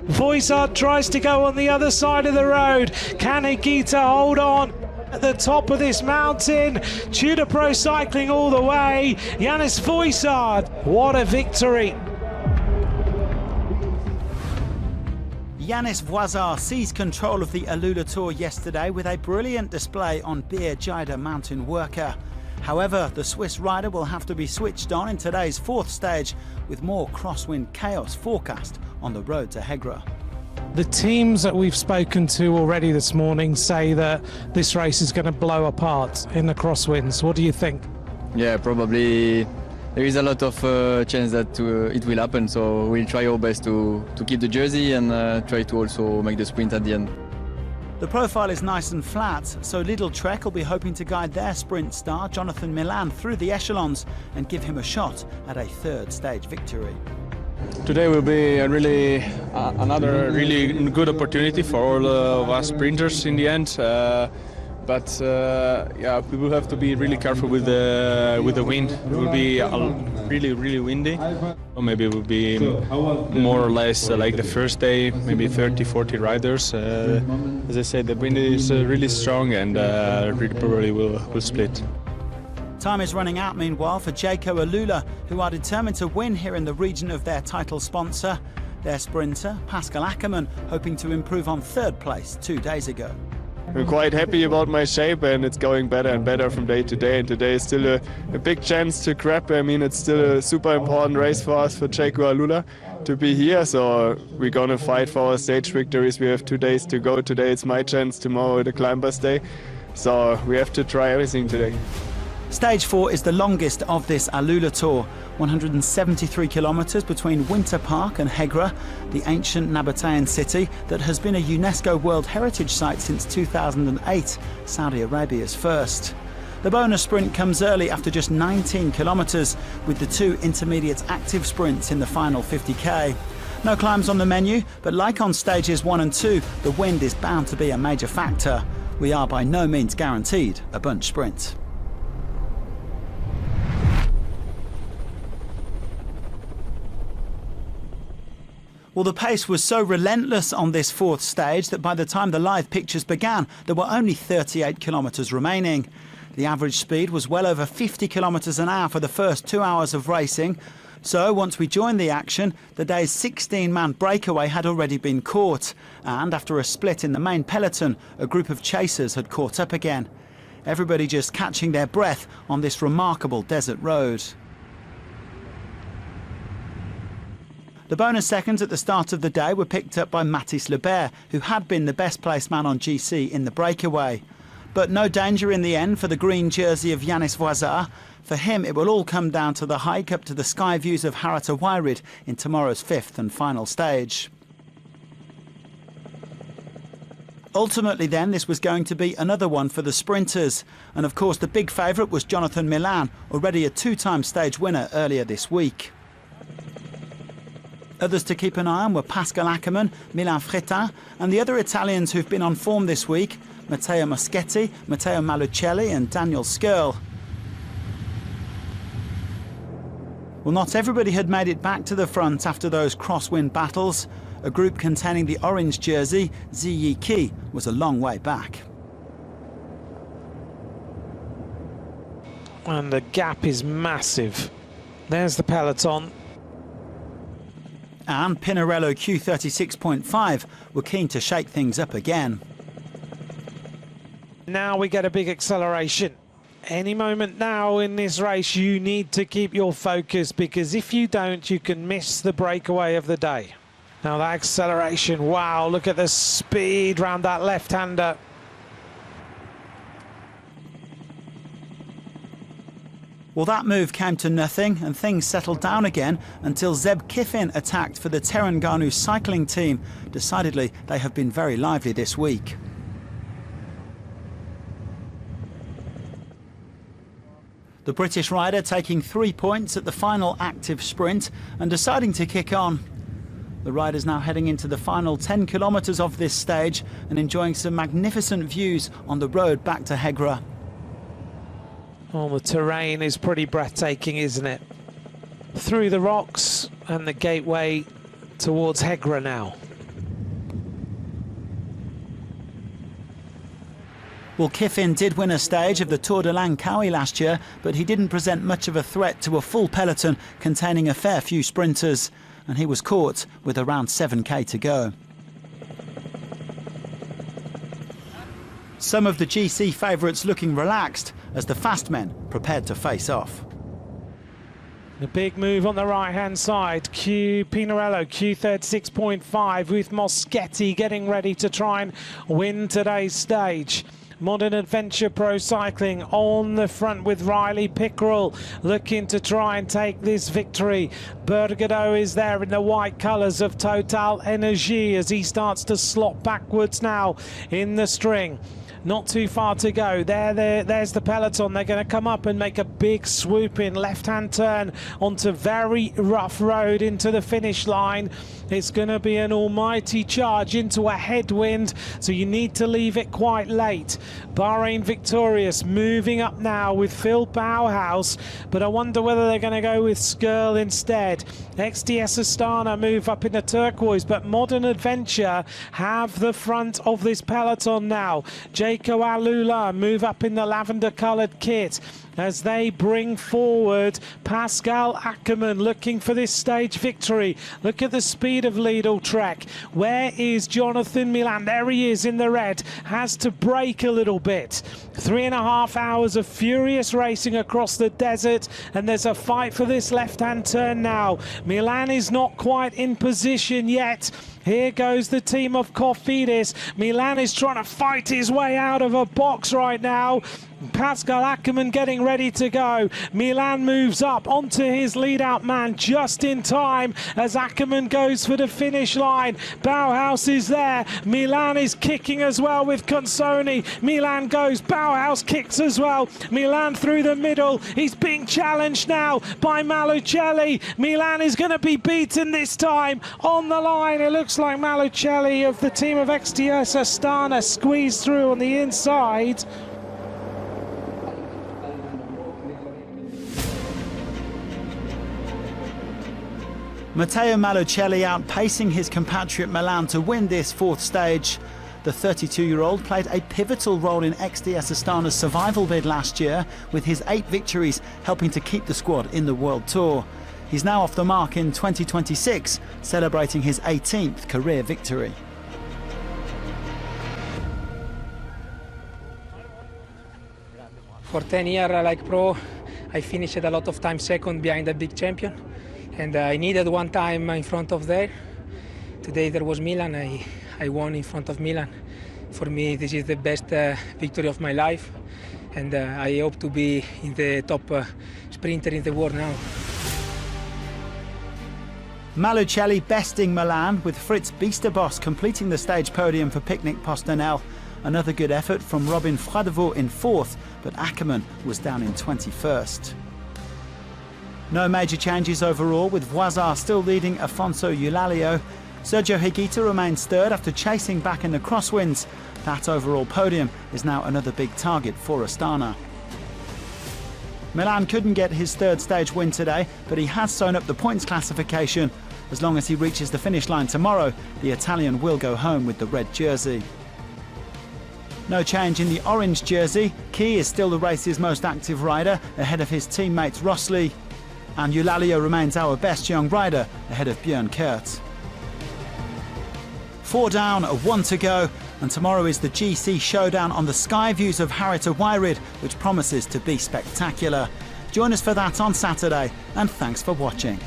Voisard tries to go on the other side of the road. Can Higuita hold on at the top of this mountain? Tudor Pro Cycling all the way. Yannis Voisard, what a victory. Yannis Voisard seized control of the AlUla Tour yesterday with a brilliant display on Bir Jida Mountain Worker. However, the Swiss rider will have to be switched on in today's fourth stage with more crosswind chaos forecast on the road to Hegra. The teams that we've spoken to already this morning say that this race is going to blow apart in the crosswinds. What do you think? Yeah, probably there is a lot of chance that it will happen, so we'll try our best to keep the jersey and try to also make the sprint at the end. The profile is nice and flat, so Lidl-Trek will be hoping to guide their sprint star Jonathan Milan through the echelons and give him a shot at a third stage victory. Today will be another really good opportunity for all of us sprinters in the end. Yeah, we will have to be really careful with the wind. It will be really windy. Or maybe it will be more or less like the first day, maybe 30-40 riders. As I said, the wind is really strong and really probably will split. Time is running out meanwhile for Jayco AlUla, who are determined to win here in the region of their title sponsor. Their sprinter, Pascal Ackermann, hoping to improve on third place 2 days ago. I'm quite happy about my shape and it's going better and better from day to day, and today is still a big chance to grab. I mean, it's still a super important race for us, for Jayco AlUla, to be here, so we're gonna fight for our stage victories. We have 2 days to go. Today it's my chance, tomorrow the climbers' day, so we have to try everything today. Stage 4 is the longest of this AlUla Tour, 173 kilometres between Winter Park and Hegra, the ancient Nabatean city that has been a UNESCO World Heritage Site since 2008, Saudi Arabia's first. The bonus sprint comes early after just 19 kilometres, with the 2 intermediate active sprints in the final 50k. No climbs on the menu, but like on stages 1 and 2, the wind is bound to be a major factor. We are by no means guaranteed a bunch sprint. Well, the pace was so relentless on this fourth stage that by the time the live pictures began, there were only 38 kilometres remaining. The average speed was well over 50 kilometres an hour for the first 2 hours of racing. So once we joined the action, the day's 16-man breakaway had already been caught. And after a split in the main peloton, a group of chasers had caught up again. Everybody just catching their breath on this remarkable desert road. The bonus seconds at the start of the day were picked up by Mathis Lebert, who had been the best placed man on GC in the breakaway. But no danger in the end for the green jersey of Yannis Voisard. For him, it will all come down to the hike up to the sky views of Harata Wairid in tomorrow's 5th and final stage. Ultimately then, this was going to be another one for the sprinters. And of course, the big favourite was Jonathan Milan, already a 2-time stage winner earlier this week. Others to keep an eye on were Pascal Ackermann, Milan Fretin, and the other Italians who've been on form this week, Matteo Moschetti, Matteo Malucelli and Daniel Skirl. Well, not everybody had made it back to the front after those crosswind battles. A group containing the orange jersey, Ziyi Qi, was a long way back. And the gap is massive. There's the peloton. And Pinarello Q36.5 were keen to shake things up again. Now we get a big acceleration. Any moment now in this race, you need to keep your focus, because if you don't, you can miss the breakaway of the day. Now that acceleration, wow, look at the speed round that left-hander. Well, that move came to nothing and things settled down again until Zeb Kiffin attacked for the Terengganu cycling team. Decidedly, they have been very lively this week. The British rider taking 3 points at the final active sprint and deciding to kick on. The rider's now heading into the final 10 kilometres of this stage and enjoying some magnificent views on the road back to Hegra. Oh, the terrain is pretty breathtaking, isn't it? Through the rocks and the gateway towards Hegra now. Well, Kiffin did win a stage of the Tour de Langkawi last year, but he didn't present much of a threat to a full peloton containing a fair few sprinters, and he was caught with around 7k to go. Some of the GC favourites looking relaxed as the fast men prepared to face off. The big move on the right-hand side, Pinarello, Q36.5 with Moschetti getting ready to try and win today's stage. Modern Adventure Pro Cycling on the front with Riley Pickerel looking to try and take this victory. Bergado is there in the white colours of Total Energy as he starts to slot backwards now in the string. Not too far to go. There's the peloton. They're going to come up and make a big swoop in left-hand turn onto very rough road into the finish line. It's going to be an almighty charge into a headwind, so you need to leave it quite late. Bahrain victorious, moving up now with Phil Bauhaus, but I wonder whether they're going to go with Skirl instead. XDS Astana move up in the turquoise, but Modern Adventure have the front of this peloton now. AlUla move up in the lavender-coloured kit as they bring forward Pascal Ackermann looking for this stage victory. Look at the speed of Lidl-Trek. Where is Jonathan Milan? There he is in the red. Has to brake a little bit. 3.5 hours of furious racing across the desert, and there's a fight for this left-hand turn now. Milan is not quite in position yet. Here goes the team of Cofidis. Milan is trying to fight his way out of a box right now. Pascal Ackermann getting ready to go. Milan moves up onto his lead-out man just in time as Ackermann goes for the finish line. Bauhaus is there. Milan is kicking as well with Consoni. Milan goes. Bauhaus kicks as well. Milan through the middle. He's being challenged now by Malucelli. Milan is going to be beaten this time. On the line, it looks like Malucelli of the team of XDS Astana squeezed through on the inside. Matteo Malucelli outpacing his compatriot Milan to win this fourth stage. The 32-year-old played a pivotal role in XDS Astana's survival bid last year, with his 8 victories helping to keep the squad in the World Tour. He's now off the mark in 2026, celebrating his 18th career victory. For 10 years like pro, I finished a lot of time second behind a big champion, and I needed one time in front of there. Today there was Milan, I won in front of Milan. For me this is the best victory of my life, and I hope to be in the top sprinter in the world now. Malucelli besting Milan, with Frits Biesterbos completing the stage podium for Picnic PostNL. Another good effort from Robin Fradevaux in 4th, but Ackermann was down in 21st. No major changes overall, with Voisard still leading Afonso Eulalio. Sergio Higuita remains 3rd after chasing back in the crosswinds. That overall podium is now another big target for Astana. Milan couldn't get his 3rd stage win today, but he has sewn up the points classification. As long as he reaches the finish line tomorrow, the Italian will go home with the red jersey. No change in the orange jersey. Key is still the race's most active rider, ahead of his teammates Rossley. And Eulalio remains our best young rider, ahead of Björn Kurt. 4 down, 1 to go, and tomorrow is the GC showdown on the sky views of Harrita Wairid, which promises to be spectacular. Join us for that on Saturday, and thanks for watching.